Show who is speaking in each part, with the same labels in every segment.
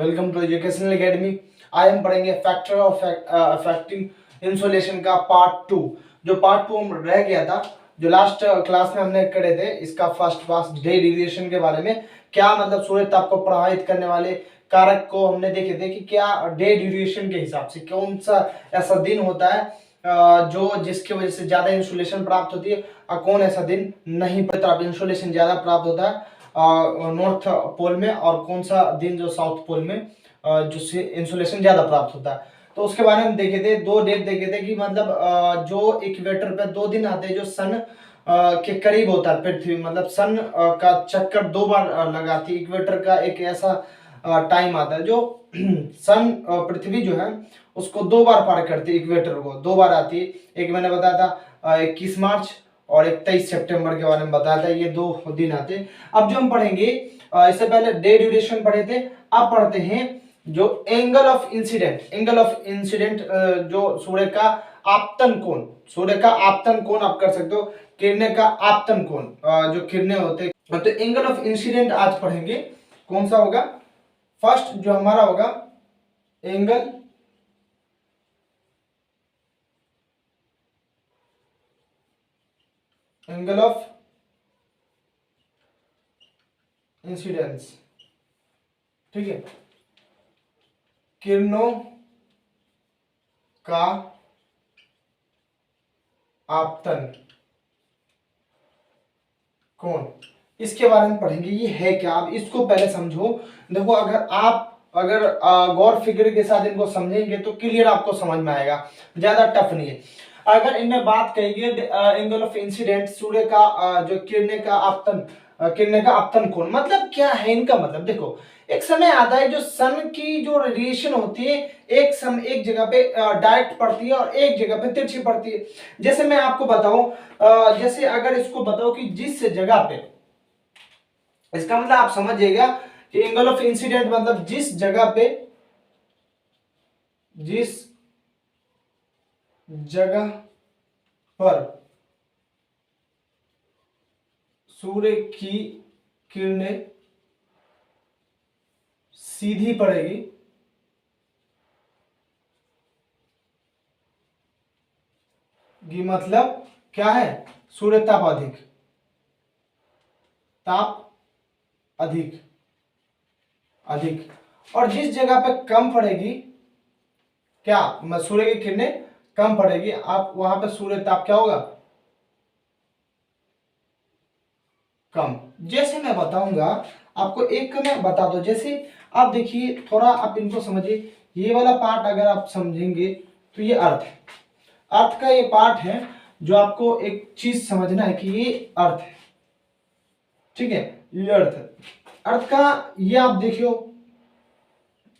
Speaker 1: Welcome to educational academy. आज हम पढ़ेंगे फैक्टर ऑफ अफेक्टिंग इंसोलेशन का पार्ट 2। जो पार्ट 2 हम रह गया था, जो लास्ट क्लास में हमने करे थे, इसका फर्स्ट पास डे ड्यूरेशन के बारे में, क्या मतलब सूर्य ताप को प्रभावित करने वाले कारक को हमने देखे थे कि क्या डे ड्यूरेशन के हिसाब से कौन सा ऐसा दिन होता है जो जिसकी वजह से ज्यादा इंसुलेशन प्राप्त होती है और कौन ऐसा दिन नहीं पड़ता इंसुलेशन ज्यादा प्राप्त होता है नॉर्थ पोल में, और कौन सा दिन जो साउथ पोल में जिससे इंसुलेशन ज्यादा प्राप्त होता है। तो उसके बारे में देखे थे, दो डेट देखे थे कि मतलब जो इक्वेटर पे 2 दिन आते हैं जो सन के करीब होता है पृथ्वी, मतलब सन का चक्कर 2 बार लगाती है। इक्वेटर का एक ऐसा टाइम आता है जो सन पृथ्वी जो है उसको 2 बार पार करती है, इक्वेटर को 2 बार आती है। एक मैंने बताया था 21 मार्च और 23 सितंबर के बारे में बताया था, ये 2 दिन आते हैं। अब जो हम पढ़ेंगे, इससे पहले डे ड्यूरेशन पढ़े थे, अब पढ़ते हैं जो angle of incident. Angle of incident जो सूर्य का आपतन कोण, सूर्य का आपतन कोण आप कर सकते हो, किरणें का आपतन कोण, जो किरणें होते हैं। तो एंगल ऑफ इंसिडेंट आज पढ़ेंगे, कौन सा होगा? फर्स्ट जो हमारा होगा एंगल ऑफ इंसिडेंस, ठीक है, किरणों का आपतन कोण, इसके बारे में पढ़ेंगे। ये है क्या, आप इसको पहले समझो। देखो, अगर गौर फिक्र के साथ इनको समझेंगे तो क्लियर आपको समझ में आएगा, ज्यादा टफ नहीं है। अगर इनमें बात करेंगे एंगल ऑफ इंसिडेंट, सूर्य का जो किरणें का आपतन कोण, मतलब क्या है इनका मतलब? देखो, एक समय आता है जो सन की जो रेडिएशन होती है एक जगह पे डायरेक्ट पड़ती है और एक जगह पे तिरछी पड़ती है। जैसे मैं आपको बताऊं, जैसे अगर इसको बताओ कि जिस जगह पे, इसका मतलब आप समझिएगा कि एंगल ऑफ इंसिडेंट मतलब जिस जगह पर सूर्य की किरणें सीधी पड़ेगी, मतलब क्या है? सूर्य ताप अधिक, और जिस जगह पे कम पड़ेगी, क्या सूर्य की किरणें कम पड़ेगी, आप वहां पे सूर्य ताप क्या होगा? कम। जैसे मैं बताऊंगा आपको, एक मैं बता दो, जैसे आप देखिए, थोड़ा आप इनको समझिए। ये वाला पार्ट अगर आप समझेंगे तो ये अर्थ है, अर्थ का ये पार्ट है जो आपको एक चीज समझना है कि ये अर्थ है, ठीक है, ये अर्थ है। अर्थ का ये आप देखियो,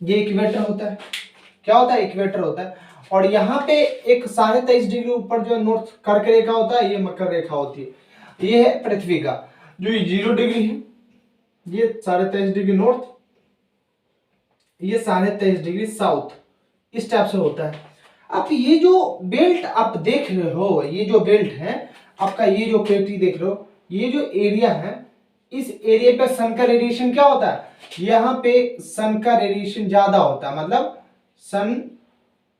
Speaker 1: ये इक्वेटर होता है, क्या होता है? इक्वेटर होता है। और यहाँ पे एक 23.5 डिग्री ऊपर जो नॉर्थ कर्क रेखा होता है, ये मकर रेखा होती है। ये है पृथ्वी का जो 0 डिग्री है, ये 23.5 डिग्री नॉर्थ, ये 23.5 डिग्री साउथ, इस टाइप से होता है। अब ये जो बेल्ट आप देख रहे हो, ये जो बेल्ट है आपका, ये जो पेटी देख रहे हो, ये जो एरिया है, इस एरिया पे सन का रेडिएशन क्या होता है? यहाँ पे सन का रेडिएशन ज्यादा होता है, मतलब सन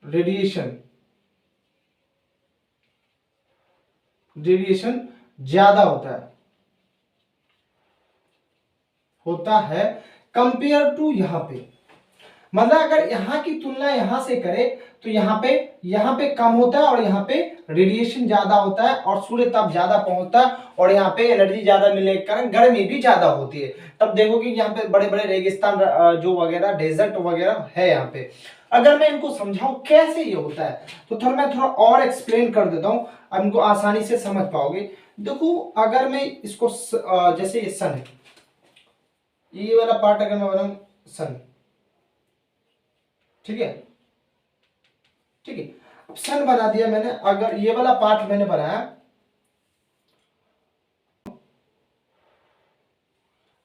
Speaker 1: रेडिएशन ज्यादा होता है कंपेयर टू यहाँ पे। मतलब अगर यहाँ की तुलना यहाँ से करें तो यहाँ पे कम होता है और यहाँ पे रेडिएशन ज्यादा होता है और सूर्य ताप ज्यादा पहुंचता है और यहाँ पे एनर्जी ज्यादा मिलने के कारण गर्मी भी ज्यादा होती है। तब देखो कि यहाँ पे बड़े बड़े रेगिस्तान जो वगैरह डेजर्ट वगैरह है यहाँ पे। अगर मैं इनको समझाऊं कैसे ये होता है तो मैं थोड़ा और एक्सप्लेन कर देता हूँ, अब इनको आसानी से समझ पाओगे। देखो, अगर मैं इसको जैसे ये सन है, ये वाला पार्ट अगर मैं बनाऊं सन, ठीक है, ठीक है, अब सन बना दिया मैंने। अगर ये वाला पार्ट मैंने बनाया,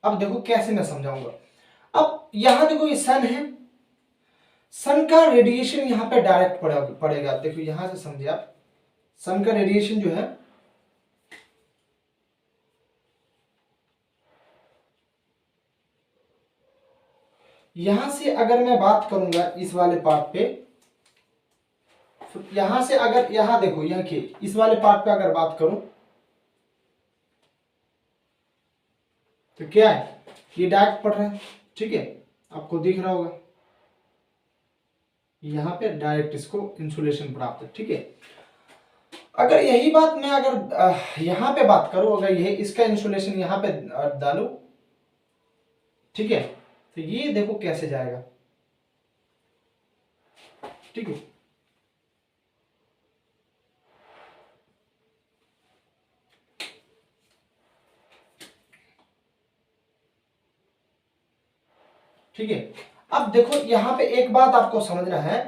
Speaker 1: अब देखो कैसे मैं समझाऊंगा। अब यहां देखो ये सन है, सन का रेडिएशन यहां पे डायरेक्ट पड़ेगा। देखो यहां से समझिए आप, सन का रेडिएशन जो है यहां से अगर मैं बात करूंगा इस वाले पार्ट पे, यहां से अगर यहां देखो यहां के इस वाले पार्ट पे अगर बात करूं तो क्या है, ये डायरेक्ट पड़ रहा है, ठीक है, आपको दिख रहा होगा यहाँ पे डायरेक्ट इसको इंसुलेशन प्राप्त है, ठीक है। अगर यही बात मैं अगर यहाँ पे बात करूं, अगर ये इसका इंसुलेशन यहाँ पे डालू, ठीक है, तो ये देखो कैसे जाएगा, ठीक है। ठीक है, अब देखो यहाँ पे एक बात आपको समझना है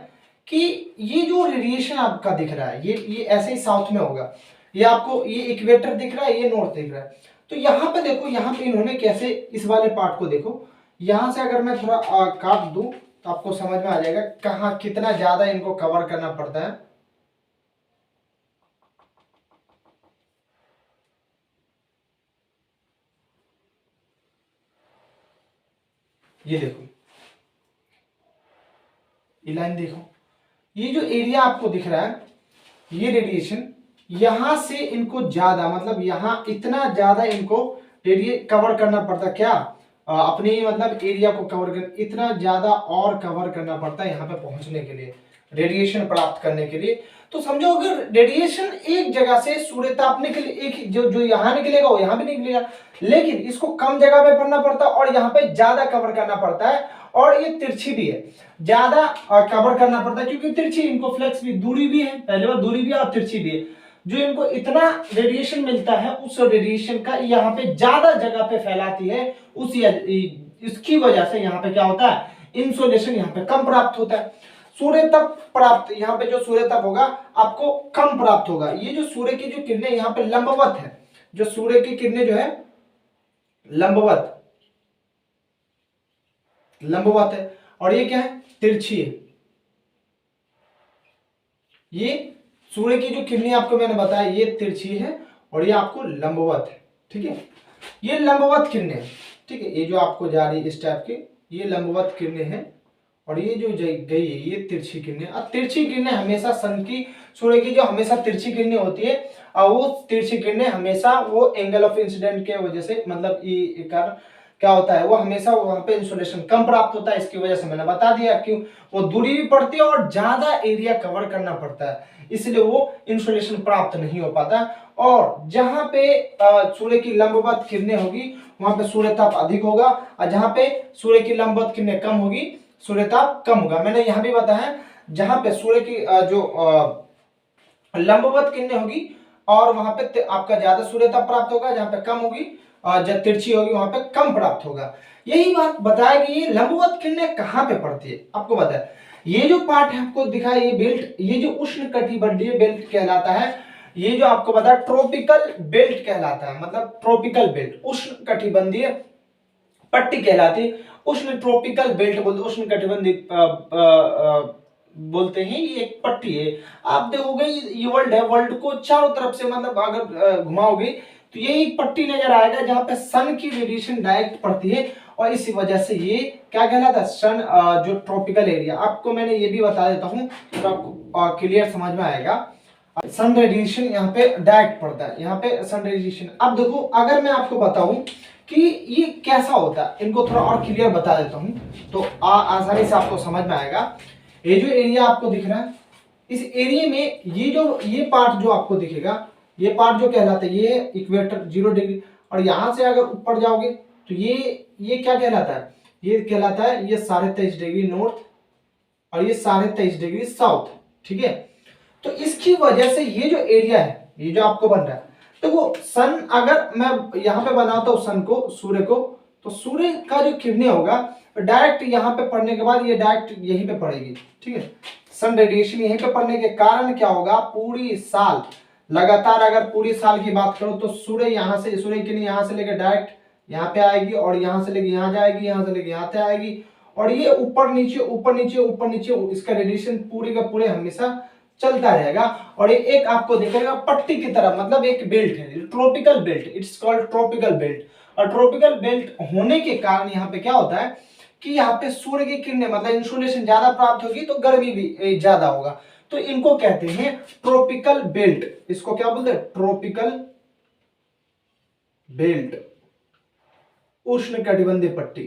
Speaker 1: कि ये जो रेडिएशन आपका दिख रहा है, ये ऐसे ही साउथ में होगा, ये आपको ये इक्वेटर दिख रहा है, ये नॉर्थ दिख रहा है। तो यहाँ पे देखो, यहाँ पे इन्होंने कैसे इस वाले पार्ट को देखो, यहाँ से अगर मैं थोड़ा काट दूं तो आपको समझ में आ जाएगा कहाँ कितना ज्यादा इनको कवर करना पड़ता है। ये देखो, ये लाइन देखो, ये जो एरिया आपको दिख रहा है, ये रेडिएशन यहां से इनको ज्यादा, मतलब यहां इतना ज्यादा इनको रेडिएट कवर करना पड़ता, क्या अपने मतलब एरिया को कवर कर, इतना ज्यादा और कवर करना पड़ता है यहाँ पे पहुंचने के लिए, रेडिएशन प्राप्त करने के लिए। तो समझो अगर रेडिएशन एक जगह से सूर्य तापने के लिए एक जो जो यहाँ निकलेगा वो यहाँ भी निकलेगा, लेकिन इसको कम जगह पे पड़ना पड़ता है और यहाँ पे ज्यादा कवर करना पड़ता है, और ये तिरछी भी है, ज्यादा कवर करना पड़ता है क्योंकि तिरछी, इनको फ्लेक्स भी, दूरी भी है, पहले बार दूरी भी है और तिरछी भी है। जो इनको इतना रेडिएशन मिलता है उस रेडिएशन का यहाँ पे ज्यादा जगह पे फैलाती है, उस इसकी वजह से यहाँ पे क्या होता है, इंसोलेशन यहाँ पे कम प्राप्त होता है। सूर्य तप प्राप्त, यहाँ पे जो सूर्य तप होगा आपको कम प्राप्त होगा। ये जो सूर्य की जो किरणें यहाँ पे लंबवत है, जो सूर्य की किरणें जो है लंबवत लंबवत है, और ये क्या है, तिरछी है। ये सूर्य की जो किरणें आपको मैंने बताया ये तिरछी है और ये आपको लंबवत है, ठीक है, ये लंबवत किरणें, ठीक है, ये जो आपको जा रही है इस टाइप की, ये लंबवत किरणें हैं, और ये जो गई है ये तिरछी किरणें। अब तिरछी किरणें हमेशा सन की, सूर्य की जो हमेशा तिरछी किरणें होती है, और वो तिरछी किरणें हमेशा वो एंगल ऑफ इंसिडेंट के वजह से, मतलब ये कारण क्या होता है, वो हमेशा वहां पे इंसुलेशन कम प्राप्त होता है। इसकी वजह से मैंने बता दिया क्यों, वो दूरी भी पड़ती है और ज्यादा एरिया कवर करना पड़ता है, इसलिए वो इंसुलेशन प्राप्त नहीं हो पाता। और जहां पे सूर्य की लंबवत किरणें होगी वहां पे सूर्य ताप अधिक होगा, और जहां पे सूर्य की लंबवत किरणें कम होगी सूर्य ताप कम होगा। मैंने यहां भी बताया जहां पे सूर्य की जो लंबवत किरणें होगी और वहां पे आपका ज्यादा सूर्य ताप प्राप्त होगा, जहां पे कम होगी जब तिरछी होगी वहां पे कम प्राप्त होगा। यही बात बताया कि ये लंबवत किरणें कहां पे पड़ती है, आपको बताया ये जो पार्ट है आपको दिखाया, ये बेल्ट, ये जो उष्ण कटिबंधीय बेल्ट कहलाता है, ये जो आपको बताया ट्रॉपिकल बेल्ट कहलाता है, मतलब ट्रॉपिकल बेल्ट, उष्ण कटिबंधीय पट्टी कहलाती है, उष्ण ट्रॉपिकल बेल्ट बोलते, उष्ण कटिबंधीय बोलते हैं, ये एक पट्टी है। आप देखोगे ये वर्ल्ड है, वर्ल्ड को चारों तरफ से मतलब अगर घुमाओगे तो ये एक पट्टी नजर आएगा जहां पे सन की रेडिएशन डायरेक्ट पड़ती है, और इसी वजह से ये क्या कहलाता है, सन जो ट्रॉपिकल एरिया। आपको मैंने ये भी बता देता हूं तो आपको क्लियर समझ में आएगा। सन रेडिएशन यहाँ पे डायरेक्ट पड़ता है, यहाँ पे सन रेडिएशन। अब देखो अगर मैं आपको बताऊं कि ये कैसा होता है, इनको थोड़ा और क्लियर बता देता हूं तो आसानी से आपको समझ में आएगा। ये जो एरिया आपको दिख रहा है, इस एरिया में ये पार्ट जो आपको दिखेगा, ये पार्ट जो कहलाता है ये इक्वेटर 0 डिग्री, और यहां से अगर ऊपर जाओगे तो ये क्या कहलाता है, ये कहलाता है ये 23.5 डिग्री नॉर्थ और ये 23.5 डिग्री साउथ, ठीक है। तो इसकी वजह से ये जो एरिया है, ये जो आपको बन रहा है, तो वो सन, अगर मैं यहाँ पे बनाता हूँ सन को, सूर्य को, तो सूर्य का जो किरणें होगा डायरेक्ट यहाँ पे पड़ने के बाद ये डायरेक्ट यहीं पे पड़ेगी, ठीक है। सन रेडिएशन यहीं पे पड़ने के कारण क्या होगा, पूरी साल लगातार, अगर पूरी साल की बात करो तो सूर्य यहाँ से, सूर्य की किरणें यहाँ से लेकर डायरेक्ट यहाँ पे आएगी, और यहाँ से लेकर यहाँ जाएगी, यहाँ से लेकर यहाँ पे आएगी, और ये ऊपर नीचे ऊपर नीचे ऊपर नीचे इसका रेडिएशन पूरे का पूरे हमेशा चलता रहेगा। और ये एक आपको दिखेगा पट्टी की तरह, मतलब एक बेल्ट है, tropical belt, it's called tropical belt. और ट्रॉपिकल बेल्ट होने के कारण यहाँ पे क्या होता है कि यहाँ पे सूर्य की किरणें मतलब इंसोलेशन ज्यादा प्राप्त होगी तो गर्मी भी ज्यादा होगा। तो इनको कहते हैं ट्रॉपिकल बेल्ट। इसको क्या बोलते हैं? ट्रॉपिकल बेल्ट, उष्ण कटिबंधीय पट्टी,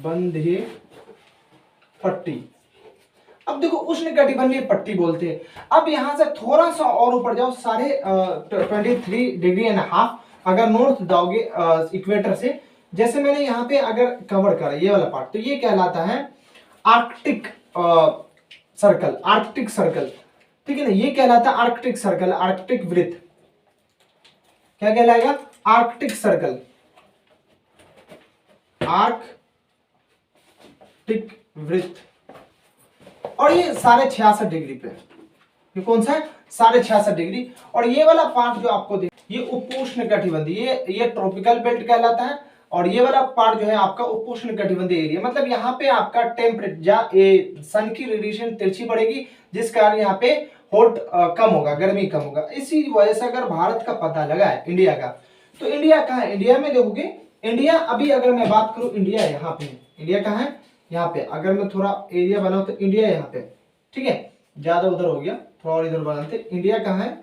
Speaker 1: बंधीय पट्टी। अब देखो उष्ण कटिबंधीय पट्टी बोलते हैं। अब यहां से थोड़ा सा और ऊपर जाओ, 23.5 डिग्री अगर नॉर्थ जाओगे इक्वेटर से, जैसे मैंने यहाँ पे अगर कवर करा ये वाला पार्ट, तो ये कहलाता है आर्कटिक सर्कल, आर्कटिक सर्कल, ठीक है ना, ये कहलाता है आर्कटिक सर्कल, आर्कटिक वृत्त। क्या कहलाएगा? आर्कटिक सर्कल, आर्कटिक वृत्त। और ये 66.5 डिग्री पे, ये कौन सा है? 66.5 डिग्री। और ये वाला पार्ट जो आपको देख, ये उपोष्ण कटिबंधीय, ये ट्रॉपिकल बेल्ट कहलाता है। और ये वाला पार्ट जो है आपका उपोष्ण कटिबंधीय एरिया, मतलब यहाँ पे आपका टेम्परेचर, सन की रेडिएशन तिरछी पड़ेगी, जिस कारण यहाँ पे हॉट कम होगा, गर्मी कम होगा। इसी वजह से अगर भारत का पता लगा है इंडिया का, तो इंडिया कहाँ है? इंडिया में देखोगे, इंडिया अभी अगर मैं बात करूं, इंडिया यहाँ पे, इंडिया कहाँ है? यहाँ पे। अगर मैं थोड़ा एरिया बनाऊं तो इंडिया यहाँ पे, ठीक है, ज्यादा उधर हो गया, थोड़ा और इधर बनाते। इंडिया कहाँ है?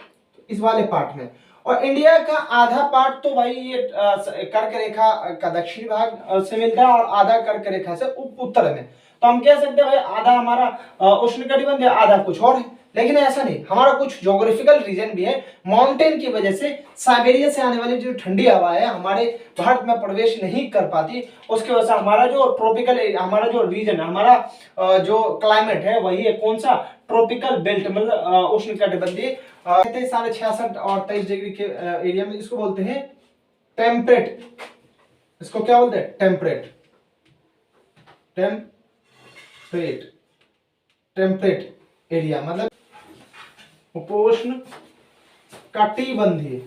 Speaker 1: इस वाले पार्ट में। और इंडिया का आधा पार्ट तो भाई ये कर्क रेखा का दक्षिणी भाग से मिलता है, और आधा कर्क रेखा से उत्तर में। तो हम कह सकते हैं भाई आधा हमारा उष्णकटिबंधीय, आधा कुछ और है। लेकिन ऐसा नहीं, हमारा कुछ ज्योग्राफिकल रीजन भी है। माउंटेन की वजह से साइबेरिया से आने वाली जो ठंडी हवा है हमारे भारत में प्रवेश नहीं कर पाती, उसकी वजह से हमारा जो ट्रॉपिकल, हमारा जो रीजन, हमारा जो क्लाइमेट है वही है कौन सा? ट्रॉपिकल बेल्ट, मतलब उष्णकटिबंधीय। 66.5 और 23 डिग्री के एरिया में इसको बोलते हैं टेम्परेट। इसको क्या बोलते हैं? टेम्परेट, टेम्परेट, टेम्परेट एरिया, मतलब उपोष्ण कटिबंधीय,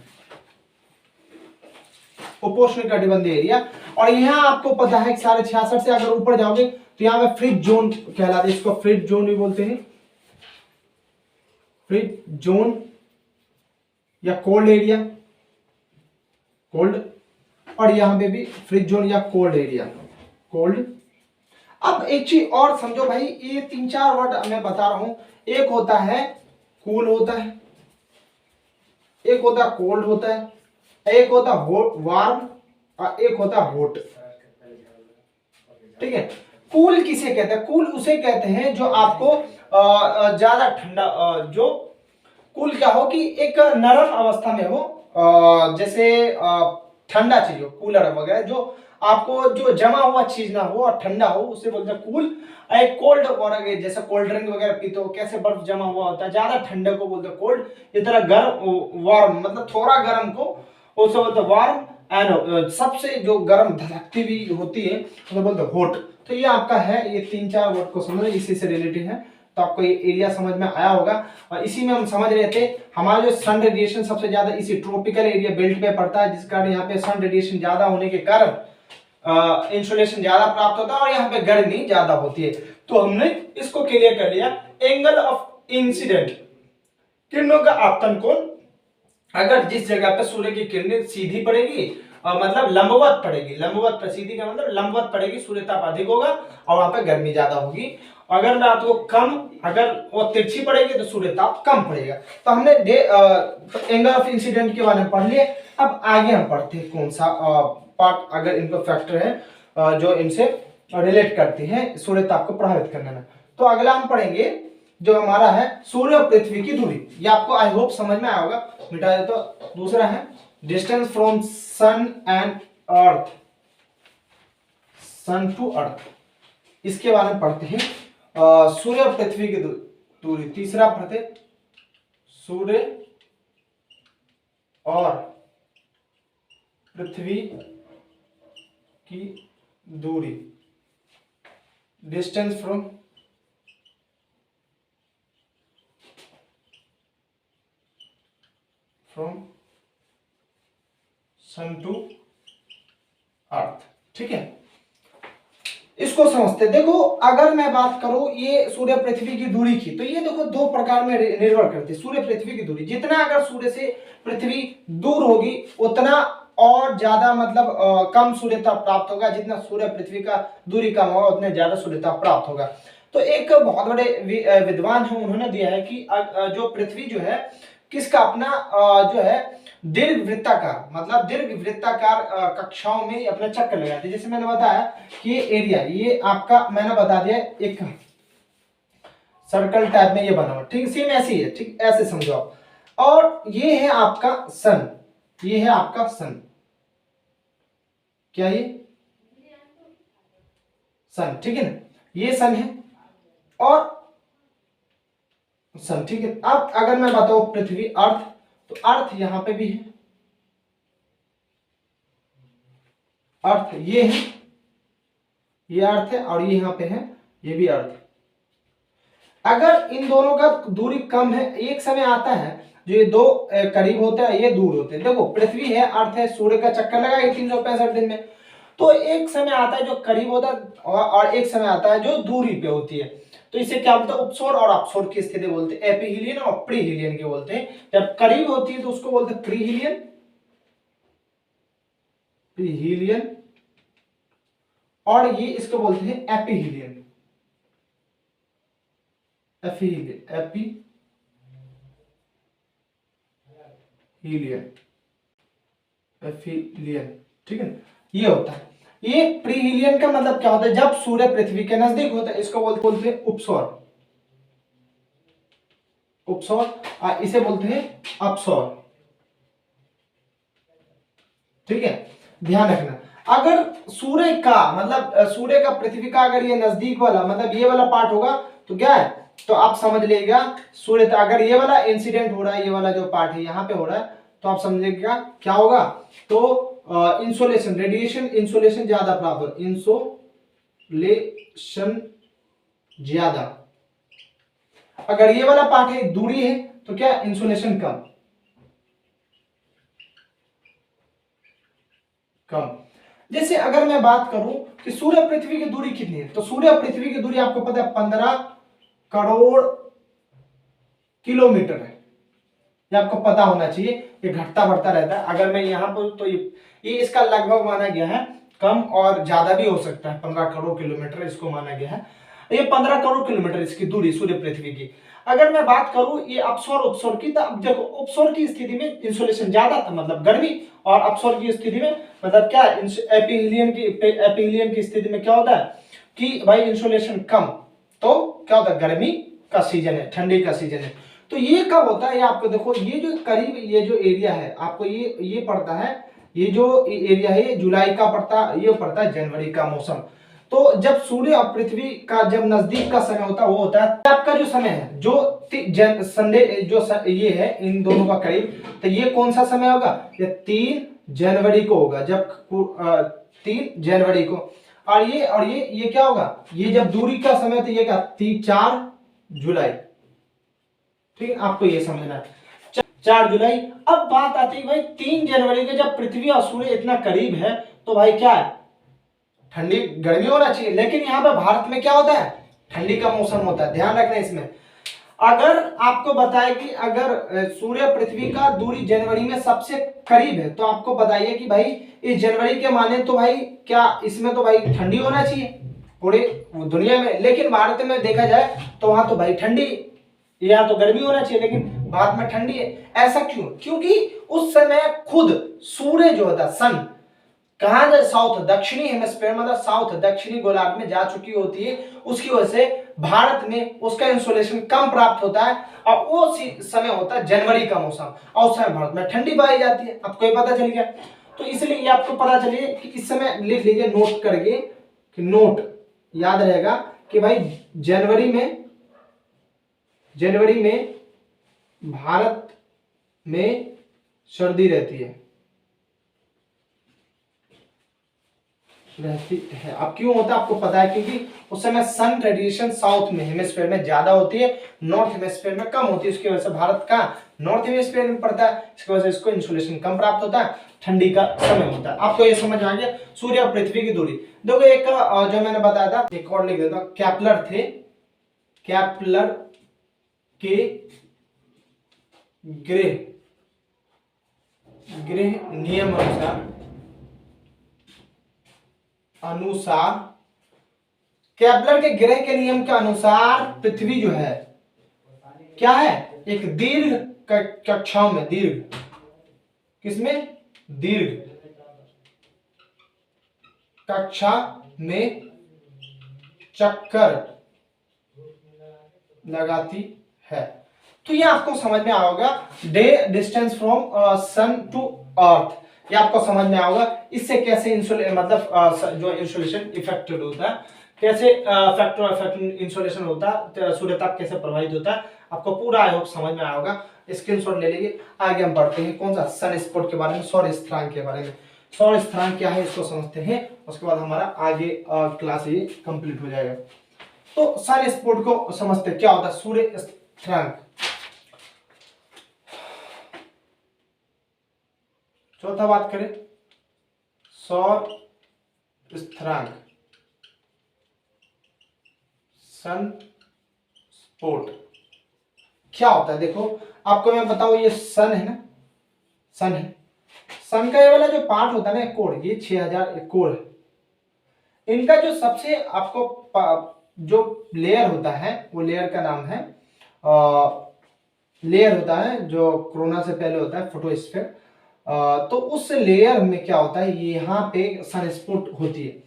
Speaker 1: उपोष्ण कटिबंधीय एरिया। और यहाँ आपको पता है 66.5 से अगर ऊपर जाओगे तो यहाँ पे फ्रिज जोन कहलाता है, इसको फ्रिज जोन भी बोलते हैं, फ्रिज जोन या कोल्ड एरिया, कोल्ड। और यहाँ पे भी फ्रिज जोन या कोल्ड एरिया, कोल्ड। अब एक चीज और समझो भाई, ये 3-4 वर्ड मैं बता रहा हूं। एक होता है कूल होता है, एक होता है कोल्ड होता है, एक होता है वार्म, और एक होता है हॉट, ठीक है। कूल किसे कहते हैं? कूल उसे कहते हैं जो आपको ज्यादा ठंडा, जो कूल क्या हो कि एक नरम अवस्था में हो, जैसे ठंडा चीज हो, कूलर वगैरह, जो आपको जो जमा हुआ चीज ना हो और ठंडा हो, उसे बोलते हैं कूल। एक कोल्ड वगैरह, जैसे कोल्ड ड्रिंक वगैरह पीते हो, कैसे बर्फ जमा हुआ होता है, ज्यादा ठंडे को बोलते हैं कोल्ड। इस तरह गर्म, वार्म, मतलब थोड़ा गर्म को उसे बोलते हैं वार्म। एंड सबसे जो गर्म धधकती भी होती है उसे बोलते हैं हॉट। तो ये आपका है, ये 3-4 वर्ड को समझ, इसी से रिलेटेड है। तो आपको ये एरिया समझ में आया होगा। और इसी में हम समझ रहे थे हमारा जो सन रेडिएशन सबसे ज्यादा इसी ट्रॉपिकल एरिया बेल्ट पे पड़ता है, जिस कारण यहाँ पे सन रेडिएशन ज्यादा होने के कारण इंसुलेशन ज्यादा प्राप्त होता है और यहाँ पे गर्मी ज्यादा होती है। तो हमने इसको क्लियर कर लिया। एंगल ऑफ इंसिडेंट, किरणों का आपतन कोण, अगर जिस जगह पे सूर्य की किरणें सीधी पड़ेगी, मतलब लंबवत पड़ेगी, लंबवत पर, सीधी का मतलब लंबवत पड़ेगी, सूर्य ताप अधिक होगा और वहां पे गर्मी ज्यादा होगी। अगर रात को कम, अगर वो तिरछी पड़ेगी तो सूर्य ताप कम पड़ेगा। तो हमने एंगल ऑफ इंसिडेंट के बारे में पढ़ लिया। अब आगे हम पढ़ते हैं कौन सा पार्ट, अगर इनको फैक्टर है जो इनसे रिलेट करती हैं सूर्य ताप को प्रभावित करने में। तो अगला हम पढ़ेंगे जो हमारा है सूर्य और पृथ्वी की दूरी। ये आपको आई होप समझ में आया होगा, मिटा दे। तो दूसरा है distance from sun and earth, sun to earth, इसके बारे में पढ़ते हैं। सूर्य और पृथ्वी की दूरी। तीसरा पढ़ते सूर्य और पृथ्वी की दूरी, distance from sun to earth, ठीक है। इसको समझते, देखो अगर मैं बात करूं ये सूर्य पृथ्वी की दूरी की, तो ये देखो 2 प्रकार में निर्भर करती है। सूर्य पृथ्वी की दूरी, जितना अगर सूर्य से पृथ्वी दूर होगी उतना और ज्यादा मतलब कम सूर्यता प्राप्त होगा। जितना सूर्य पृथ्वी का दूरी कम होगा उतने ज्यादा सूर्यता प्राप्त होगा। तो एक बहुत बड़े विद्वान है, उन्होंने दिया है कि जो पृथ्वी जो है किसका अपना जो है दीर्घ वृत्ताकार, मतलब दीर्घ वृत्ताकार कक्षाओं में अपना चक्कर लगाते हैं। जैसे मैंने बताया कि ये एरिया, ये आपका मैंने बता दिया एक सर्कल टाइप में ये बना हुआ, ठीक सेम ऐसे ही है, ठीक ऐसे समझो आप। और ये है आपका सन, ये है आपका सन, क्या ये सन, ठीक है ना, ये सन है और सन, ठीक है। अब अगर मैं बताऊं पृथ्वी अर्थ, तो अर्थ यहां पे भी है, अर्थ ये है, ये अर्थ है और ये यहां पे है, ये भी अर्थ है। अगर इन दोनों का दूरी कम है, एक समय आता है जो ये दो करीब होते हैं, ये दूर होते हैं। देखो पृथ्वी है, अर्थ है, सूर्य का चक्कर लगाएगा 365 दिन में, तो एक समय आता है जो करीब होता है और एक समय आता है जो दूरी पे होती है। तो इसे क्या बोलते हैं, उपसौर और अपसौर की स्थिति बोलते हैं, एपीहीलियन और प्रीहीलियन के बोलते हैं। जब करीब होती है तो उसको बोलते हैं प्रीहीलियन, प्रीहीलियन, और ये इसको बोलते हैं एपीहीलियन, एपीहीलियन, एपीहीलियन, ठीक है। ये होता है, ये प्रीहीलियन का मतलब क्या होता है, जब सूर्य पृथ्वी के नजदीक होता है इसको बोलते हैं उपसौर, उपसौर, इसे बोलते हैं अपसौर, ठीक है। ध्यान रखना, अगर सूर्य का मतलब सूर्य का पृथ्वी का अगर ये नजदीक वाला मतलब ये वाला पार्ट होगा तो क्या है, तो आप समझ लीजिएगा सूर्य, अगर ये वाला इंसिडेंट हो रहा है, ये वाला जो पार्ट है यहाँ पे हो रहा है, तो आप समझिएगा क्या होगा, तो इंसोलेशन, रेडिएशन, इंसोलेशन ज्यादा प्राप्त हो, इंसोलेशन ज्यादा। अगर ये वाला पार्ट है दूरी है तो क्या, इंसोलेशन कम, कम। जैसे अगर मैं बात करूं कि सूर्य पृथ्वी की दूरी कितनी है, तो सूर्य पृथ्वी की दूरी आपको पता है 15 करोड़ किलोमीटर है, ये आपको पता होना चाहिए। ये घटता बढ़ता रहता है, अगर मैं यहाँ पर तो ये इसका लगभग माना गया है, कम और ज्यादा भी हो सकता है, 15 करोड़ किलोमीटर इसको माना गया है। ये 15 करोड़ किलोमीटर इसकी दूरी सूर्य पृथ्वी की। अगर मैं बात करूं ये अपसौर उपसौर की, तो अब देखो उपसौर की स्थिति में इंसुलेशन ज्यादा था मतलब गर्मी, और अपसौर की स्थिति में मतलब क्या, एपीहीलियन की स्थिति में क्या होता है कि भाई इंसुलेशन कम, तो क्या होता है, गर्मी का सीजन है, ठंडी का सीजन है। तो ये कब होता है, ये आपको देखो, ये जो करीब ये जो एरिया है आपको ये पड़ता है, ये जो एरिया है ये जुलाई का पड़ता है, ये पड़ता है जनवरी का मौसम। तो जब सूर्य और पृथ्वी का जब नजदीक का समय होता है वो होता है आपका जो समय है, जो संडे जो ये है इन दोनों का करीब, तो ये कौन सा समय होगा, ये 3 जनवरी को होगा, जब 3 जनवरी को। और ये क्या होगा, ये जब दूरी का समय तो ये क्या 4 जुलाई, ठीक है, आपको ये समझना है 4 जुलाई। अब बात आती है भाई 3 जनवरी को जब पृथ्वी और सूर्य इतना करीब है, तो भाई क्या है, ठंडी गर्मी होना चाहिए, लेकिन यहाँ पे भारत में क्या होता है, ठंडी का मौसम होता है। ध्यान रखना इसमें, अगर आपको बताए कि अगर सूर्य पृथ्वी का दूरी जनवरी में सबसे करीब है, तो आपको बताइए कि भाई इस जनवरी के माने तो भाई क्या इसमें तो भाई ठंडी होना चाहिए पूरी दुनिया में, लेकिन भारत में देखा जाए तो वहां तो भाई ठंडी, यहाँ तो गर्मी होना चाहिए, लेकिन भारत में ठंडी है। ऐसा क्यों, क्योंकि उस समय खुद सूर्य जो होता सन कहां जाए, साउथ दक्षिणी हेमिस्फीयर मतलब साउथ दक्षिणी गोलार्ध में जा चुकी होती है, उसकी वजह से भारत में उसका इंसोलेशन कम प्राप्त होता है, और वो समय होता है जनवरी का मौसम, और उस समय भारत में ठंडी पाई जाती है। आपको ये पता चल गया, तो इसलिए ये आपको पता चलिए कि इस समय लिख लीजिए नोट करके, कि नोट याद रहेगा कि भाई जनवरी में भारत में सर्दी रहती है, अब क्यों होता है आपको पता है, क्योंकि उस समय सन रेडिएशन साउथ में हेमिस्फीयर में ज्यादा होती है, नॉर्थ हेमिस्फीयर में कम होती है, उसकी वजह से भारत का नॉर्थ हेमिस्फीयर में पड़ता है, इसकी वजह से इसको इंसुलेशन कम प्राप्त होता है, ठंडी का समय होता है। आपको ये समझ आ गया सूर्य और पृथ्वी की दूरी। देखो एक जो मैंने बताया था, एक और लिख देता हूं, कैपलर थे, कैपलर के ग्रह गृह नियम अनुसार केपलर के ग्रह के नियम के अनुसार पृथ्वी जो है क्या है, एक दीर्घ कक्षाओं में, दीर्घ किसमें, दीर्घ कक्षा में चक्कर लगाती है। तो ये आपको समझ में आओगा, the distance from sun to earth, ये आपको समझ में आओगा। इससे कैसे मतलब जो इंसुलेशन इफेक्टेड होता है, कैसे फैक्टर इफेक्ट इंसुलेशन होता है, सूर्यताप कैसे प्रभावित होता है, आपको पूरा आई होप समझ में आएगा। स्क्रीनशॉट ले लीजिए। आगे हम बढ़ते हैं कौन सा, सन स्पॉट के बारे में, सौर स्थिरांक के बारे में। सौर स्थिरांक क्या है इसको समझते हैं, उसके बाद हमारा आगे क्लास ये कंप्लीट हो जाएगा। तो सन स्पॉट को समझते क्या होता है, सूर्य स्थिरांक। चौथा बात करें सौर स्थिरांक, सन स्पॉट क्या होता है। देखो आपको मैं बताऊं, ये सन है ना, सन है, सन का ये वाला जो पार्ट होता है ना, कोण, ये 6000 कोण है। इनका जो सबसे आपको जो लेयर होता है, वो लेयर का नाम है लेयर होता है जो कोरोना से पहले होता है, फोटोस्फीयर। तो उस लेयर में क्या होता है, यहाँ पे सनस्पॉट होती है।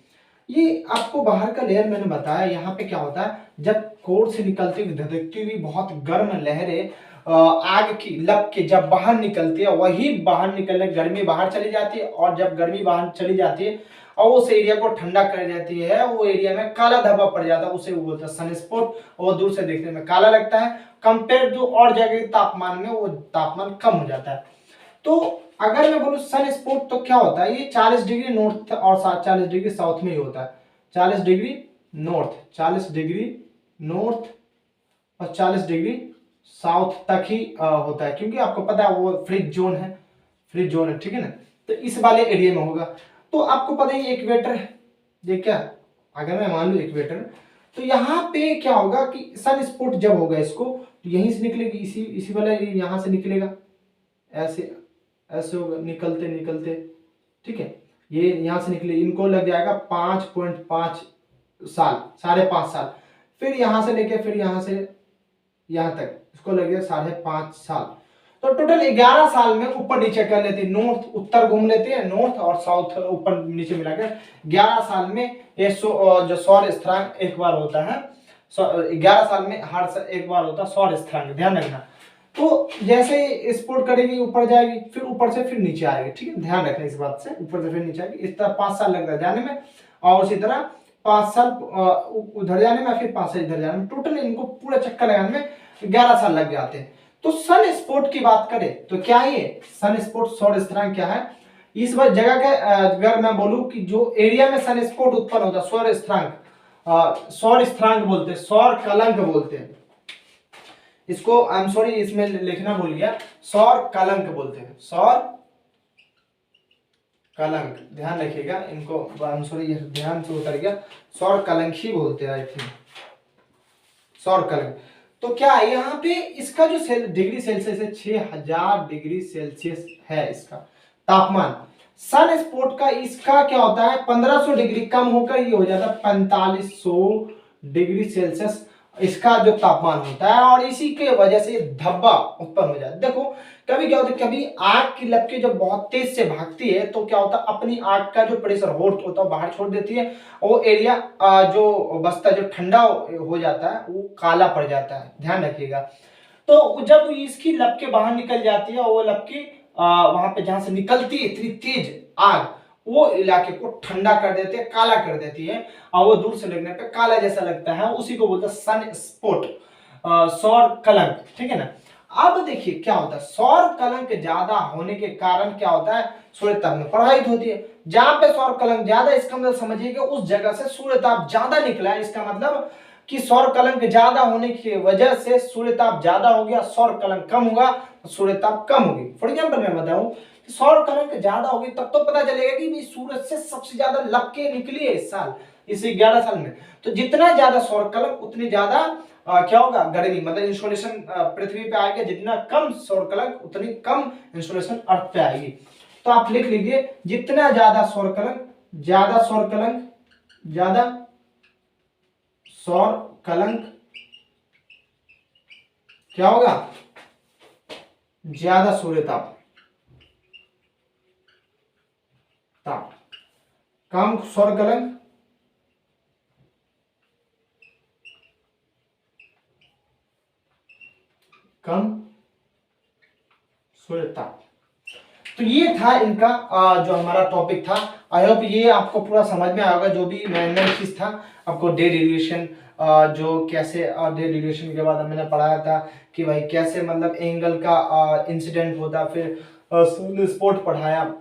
Speaker 1: ये आपको बाहर का लेयर मैंने बताया, यहाँ पे क्या होता है, जब कोर से निकलती हुई धधकती हुई बहुत गर्म लहरें आग की लप के जब बाहर निकलती है, वही बाहर निकलने गर्मी बाहर चली जाती है, और जब गर्मी बाहर चली जाती है और उस एरिया को ठंडा कर जाती है, वो एरिया में काला धब्बा पड़ जाता है, उसे वो बोलते हैं सनस्पॉट। और दूर से देखने में काला लगता है, कंपेयर टू और जगह के तापमान में वो तापमान कम हो जाता है। तो अगर मैं बोलूं सन स्पॉट तो क्या होता है, ये 40 डिग्री नॉर्थ और 40 डिग्री साउथ में ही होता है। 40 डिग्री नॉर्थ, 40 डिग्री नॉर्थ और 40 डिग्री साउथ तक ही होता है, क्योंकि आपको पता है वो फ्रिज जोन है, फ्रिज जोन है, ठीक है ना। तो इस वाले एरिया में होगा। तो आपको पता है ये इक्वेटर है, ये क्या, अगर मैं मान लू इक्वेटर, तो यहाँ पे क्या होगा कि सन स्पॉट जब होगा इसको, तो यहीं से निकलेगी, इसी वाला यहाँ से निकलेगा, ऐसे ऐसे होगा, निकलते निकलते, ठीक है, ये यहाँ से निकले, इनको लग जाएगा 5.5 साल, 5.5 साल। फिर यहाँ से लेके फिर यहाँ से यहाँ तक इसको लग गया 5.5 साल। तो टोटल 11 साल में ऊपर नीचे कर लेते हैं, नॉर्थ उत्तर घूम लेते हैं, नॉर्थ और साउथ ऊपर नीचे मिलाकर 11 साल में ये जो सौर स्थिरांक एक बार होता है, 11 साल में हर एक बार होता है सौर स्थिरांक, ध्यान रखना। तो जैसे ही स्पोर्ट करेगी ऊपर जाएगी, फिर ऊपर से फिर नीचे आएगी, ठीक है, ध्यान रखना इस बात से, ऊपर से फिर नीचे आएगी। इस तरह 5 साल लगता है जाने में, और उसी तरह 5 साल उधर जाने में, फिर 5 साल इधर जाने में, टोटल इनको पूरा चक्कर लगाने में 11 साल लग जाते हैं। तो सन स्पॉट की बात करें तो क्या है ये सन स्पॉट, सौर स्थिरांक क्या है, इस बार जगह के अगर मैं बोलूं कि जो एरिया में सन स्पॉट उत्पन्न होता है, सौर स्थिरांक, सौर स्थिरांक बोलते हैं, सौर कलंक बोलते हैं इसको, आई एम सॉरी इसमें लिखना भूल गया, सौर कलंक बोलते हैं, सौर कलंक, ध्यान रखिएगा इनको, आई एम सॉरी ये ध्यान से उतर गया, सौर कलंक ही बोलते हैं आई थिंक, सौर कलंक। तो क्या है यहाँ पे इसका जो डिग्री सेल्सियस है 6000 डिग्री सेल्सियस है इसका तापमान। सन स्पॉट का इसका क्या होता है 1500 डिग्री कम होकर ये हो जाता है 4500 डिग्री सेल्सियस इसका जो तापमान होता है, और इसी के वजह से धब्बा उत्पन्न हो जाता है। देखो कभी क्या होता है, कभी आग की लपटें जब बहुत तेज से भागती है तो क्या होता है, अपनी आग का जो प्रेशर होट होता है बाहर छोड़ देती है, और वो एरिया जो बसता जो ठंडा हो जाता है वो काला पड़ जाता है, ध्यान रखिएगा। तो जब इसकी लपकें बाहर निकल जाती है, वो लपकें वहां पे जहां से निकलती है इतनी तेज आग, वो इलाके को ठंडा कर देते हैं, काला कर देती है, और वो दूर से लगने पे काला जैसा लगता है, उसी को बोलते हैं सन स्पॉट, सौर कलंक, ठीक है ना। अब देखिए क्या होता है, सौर कलंक ज्यादा होने के कारण क्या होता है, सूर्यताप में प्रभावित होती है। जहां पे सौर कलंक ज्यादा, इसका मतलब समझिए कि उस जगह से सूर्यताप ज्यादा निकला है, इसका मतलब कि सौर कलंक ज्यादा होने की वजह से सूर्यताप ज्यादा हो गया, सौर कलंक कम होगा, सूर्यताप कम होगी। फॉर एग्जाम्पल मैं बताऊं, सौर कलंक ज्यादा होगी तब तो पता चलेगा कि सूरज से सबसे ज्यादा लपकें निकली है इस साल, इस 11 साल में। तो जितना ज्यादा सौर कलंक उतनी ज्यादा क्या होगा, गर्मी, मतलब इंसोलेशन पृथ्वी पे आएगा, जितना कम सौरकलंक उतनी कम इंसोलेशन अर्थ पे आएगी। तो आप लिख लीजिए, जितना ज्यादा सौरकलंक, ज्यादा सौरकलंक क्या होगा, ज्यादा सूर्य ताप, कम सौरकलंक कम सूर्य ताप। तो ये था इनका जो हमारा टॉपिक था। आई होप ये आपको पूरा समझ में आएगा, जो भी मैंने चीज था आपको डे ड्यूरेशन, जो कैसे डे ड्यूरेशन के बाद मैंने पढ़ाया था कि भाई कैसे मतलब एंगल का इंसिडेंट होता, फिर सोलर स्पॉट पढ़ाया।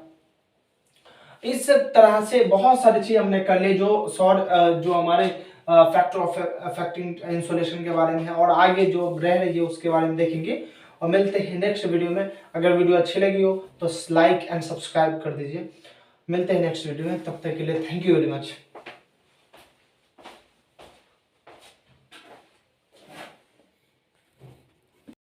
Speaker 1: इस तरह से बहुत सारी चीज हमने कर ली जो जो हमारे फैक्टर ऑफ अफेक्टिंग इंसोलेशन के बारे में है, और आगे जो ग्रह है उसके बारे में देखेंगे। और मिलते हैं नेक्स्ट वीडियो में। अगर वीडियो अच्छी लगी हो तो लाइक एंड सब्सक्राइब कर दीजिए। मिलते हैं नेक्स्ट वीडियो में, तब तक के लिए थैंक यू वेरी मच।